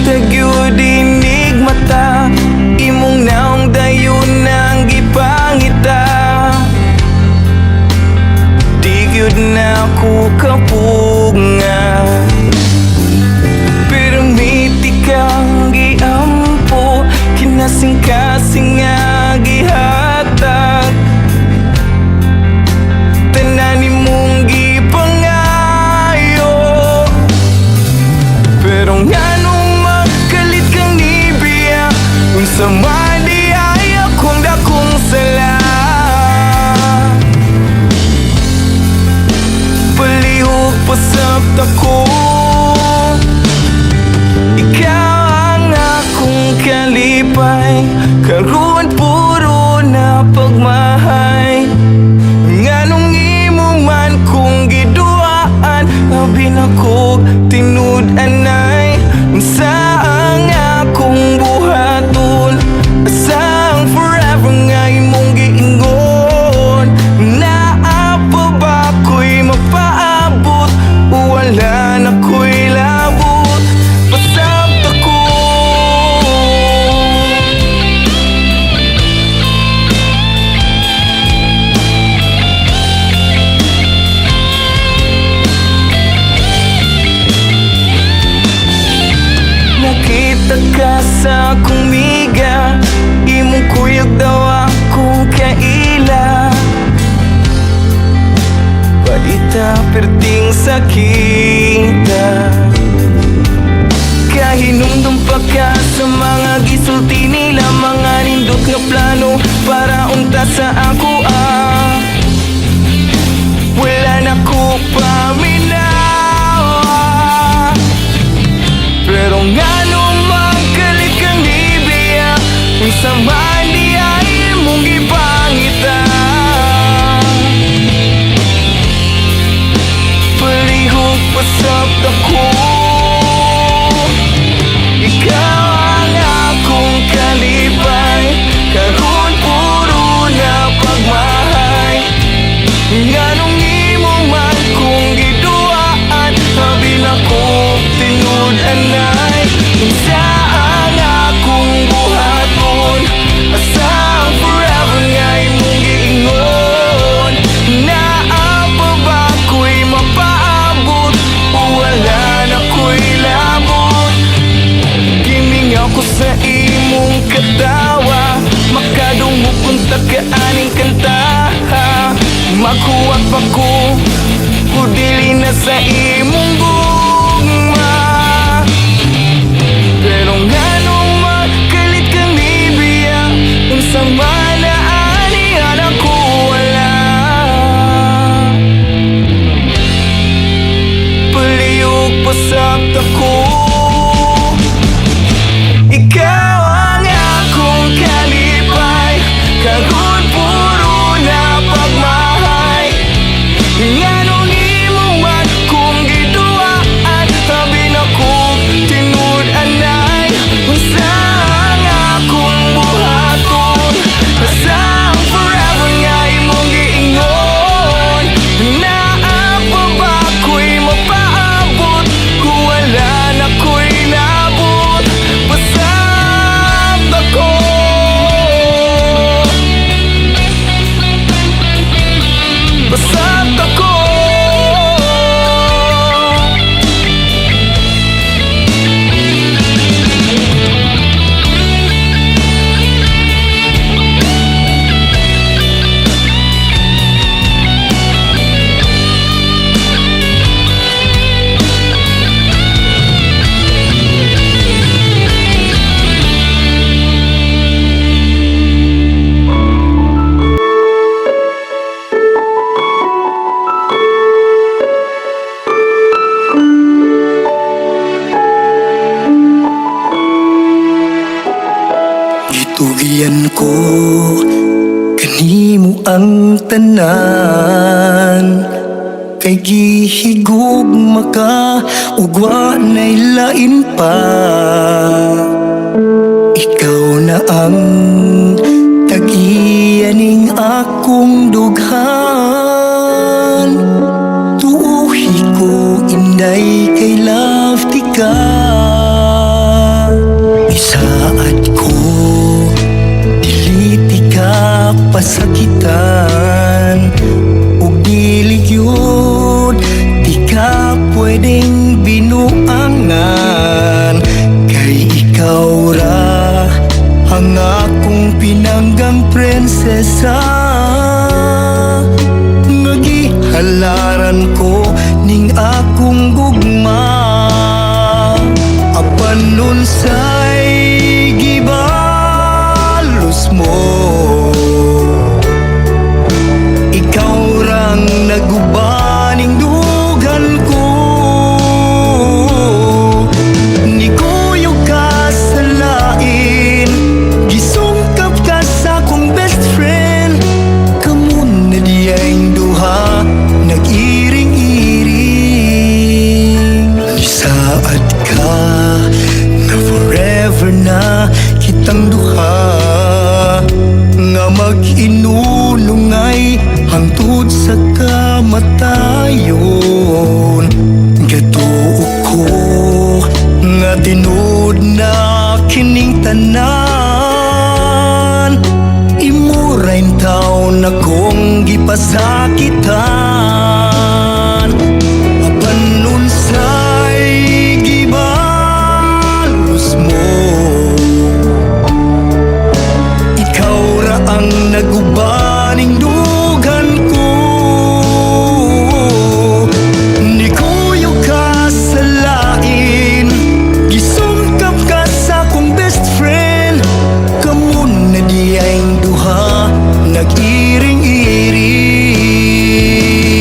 Tagyod inig mata, imong naong dayon nang gipangita. Di gyud na ko kapunga, permiti kang giampo, kinasing-kasing nga gihatag. Tanan nimong gipangayo, pero ngano sa madi ay akong dakong sala. Palihog pasap ako, ikaw ang akong kalipay, karon puro na pagmahay. Nganong imo man kong giduaan, labi na kog tinud-anay. Saang akong buhaton, asang forever nga imong giingon. Naapa ba ko'y mapaabot, o wala na ko'y labot, pasabta ko. Nakita ka sa akong miga, imong kuyog daw akong kaila. Balita perting sakita, kahinumdum pa ka sa mga gisulti nila, mga nindot nga plano para unta sa ako wala na ko paminawa. Pero ngano magkalit kang Biblia, kung sa mali ay mong ipangita. Palihog pasap ako, ikaw ang akong kalipay, karon puro na pagmahay. Nganong imo man kong giduaan, habi na ko tinud-anay. Saan akong buhaton, asang forever nga imong giingon. Naapa ba ko'y mapaabot, o wala na ko'y labot. Gimingaw ko sa imong katawa, makadungog kung tagaaning kanta. Maghuwag pa ko, kudili na sa imong gugma. Pero ngano magkalit kang Biblia, kung sa malaanihan ako wala. Palihog pasap ako, ikaw ang akong kalipay, karon puro na pagmahay. Nganong imo man kong giduaan, habi na kong tinud-anay. Saan akong buhaton, asang forever nga imong giingon. Naapa ba ko'y mapaabot, kung wala na Tugian ko kanimo ang tanan, kay gihigog maka ugwa na'y lain pa. Ikaw na ang tagiyaning akong dughan. Tuuhi ko inday kay lafty ka. Isaad ko diliti ka pasakitan, ug dili yun di ka pwedeng binuangan. Kay ikaw ra ang akong pinanggang prinsesa, nga gihalaran ko ning akong gugma. Apan unsay gibalos mo, ikaw rang nagubaning dugan ko. Ni kuyog ka sa lain, gisungkap ka sa akong best friend. Kamu na diyang duha nag-iring-iring. Isaad ka na forever na kitang duha, nga mag-inulungay hangtod sa kamatayon. Gatuo ko nga tinud na kining tanan, imurain taon akong gipasakitan. Apan unsay gibalos mo, ikaw ra ang nagubaning dugan ko. Ni kuyog ka sa lain, gisungkap ka sa akong best friend. Kamu na diyang duha nag-iring-iring.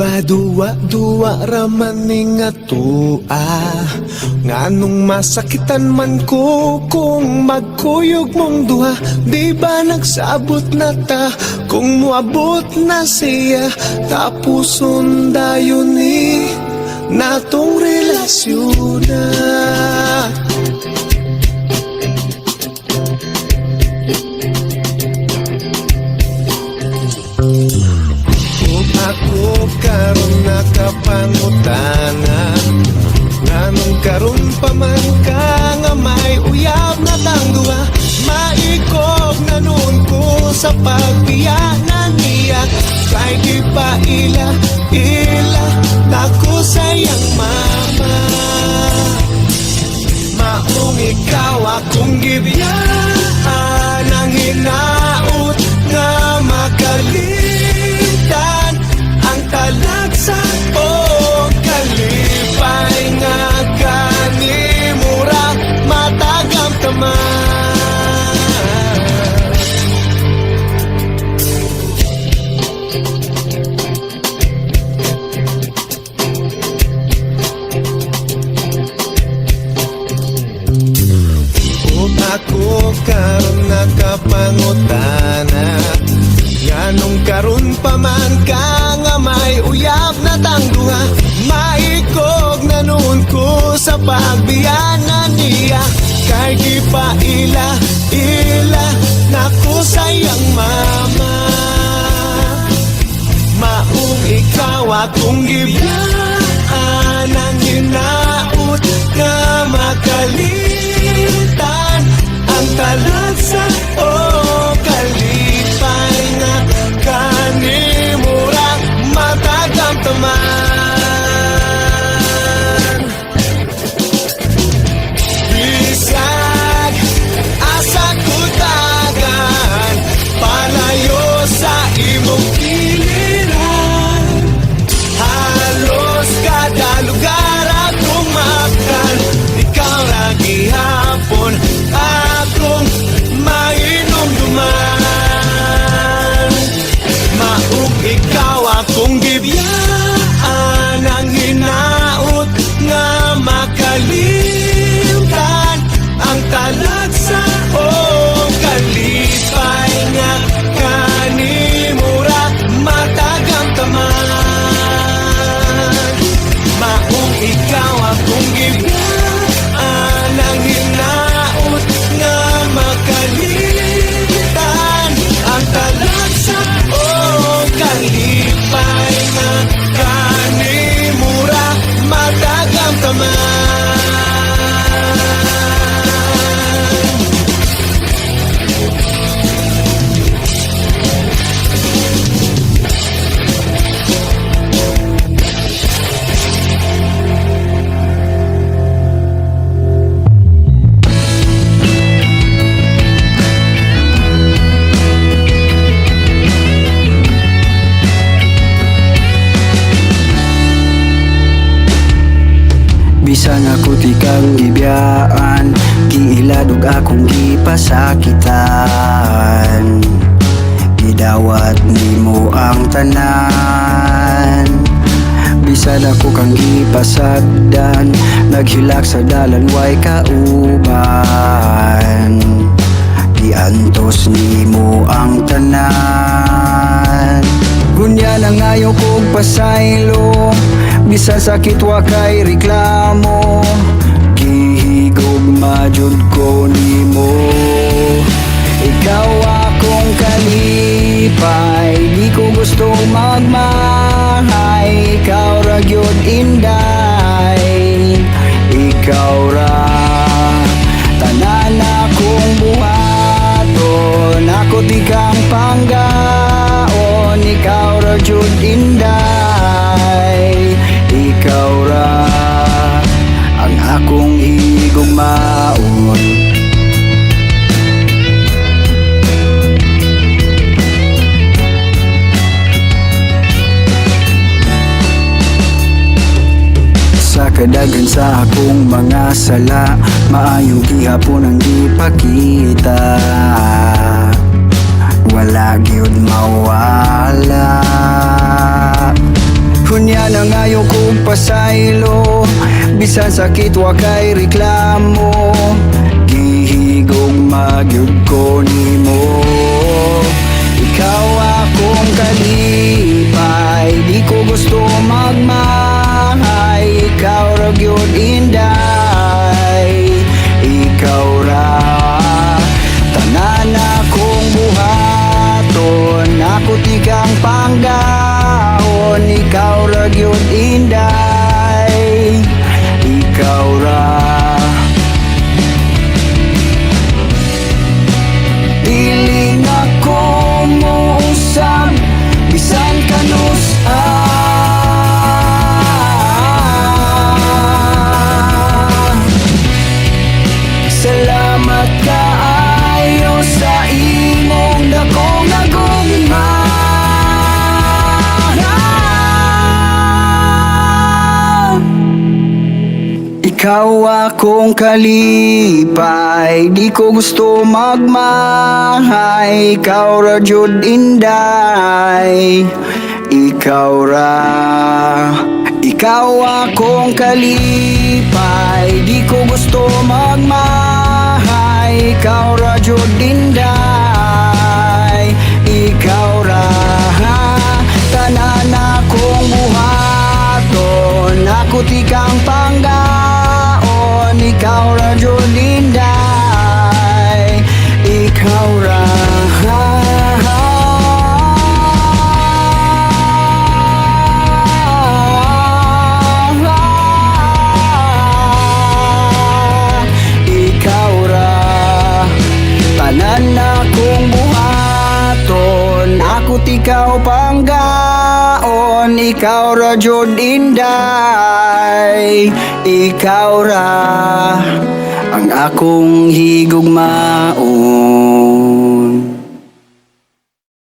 ba duwa raman ning atua? Nganong masakitan man ko kung magkuyog mong duha? Di ba nagsabot na ta kung muabot na siya? Tapuson dayon ni natong relasyon na. Kung ako karon nakapangutangan, nganong karon pa man ka nga may uyab na tangduha? Maikog na nun ko sa pagbiyanan niya, kay di pa ila nako sayang mama. Maong ikaw akong gibiyaan, ang hinaut nga makalitan ang talagsa o kalipay nga kanimura matagam taman. Kung ako karon nakapangutana, nganong karon pa man ka nga may uyab na tangduha? Maikog na nun ko sa pagbiyanan niya, kay di pa ila nako sayang mama. Maong ikaw akong gibiyaan, ang hinaut nga makalitan ang talagsa o kalipay nga kanimura matagam taman. Bisag asa kutagan, palayo sa imong giliran, halos kada lugar akong makan, ikaw ra gihapon akong mainom duman. Maug ikaw akong gibiyaan, ang hinaut nga makalimtan ang talagsa o kalipay nga kanimura matagam taman. Maong ikaw akong gibiyaan, ang hinaut nga makalitan ang talagsa o kalipay nga kanimura matagam taman. Bisan ako di kang gibiyaan, giiladog akong gipasakitan, gidawat nimo ang tanan. Bisan ako kang gipasagdan, naghilak sa dalan way kauban, giantos nimo ang tanan. Gunya na ngayon kong pasaylo, bisan sakit wa kay reklamo, gihigog majud ko nimo. Ikaw akong kalipay, di ko gusto magmahay, ikaw ra gyud inday, ikaw ra tanan akong buhaton, ako di kang panggaon, ikaw ra jud inday, ikaw ra ang akong higugmaon. Sa kadagan sa akong mga sala, maayong gihapon ang gipakita, wala gyud mawala. Kunya na ngayon kong pasaylo, bisan sakit wa kay reklamo. Gihigog magyud ko nimo. Ikaw akong kalipay, di ko gusto magmahay. Ikaw ra gyud inday, ikaw ra. Tanan akong buhaton, ako tikang panggahon. Ikaw ra gyud inday, ikaw ra. Dili na ko mo usab, bisan kanus-an. Salamat kaayo sa imong dakong nagugma. Ikaw akong kalipay, di ko gusto magmahay. Ikaw ra jud inday, ikaw ra. Ikaw akong kalipay, di ko gusto magmahay. Ikaw ra jud inday, ikaw ra. Tanan akong buhaton, ako tikang panggaon. Ikaw ra jud inday, ikaw ra. Ikaw ra. Tanan akong buhaton, ako tikaw panggaon. Ikaw ra jud inday, ikaw ra ang akong higugmaon.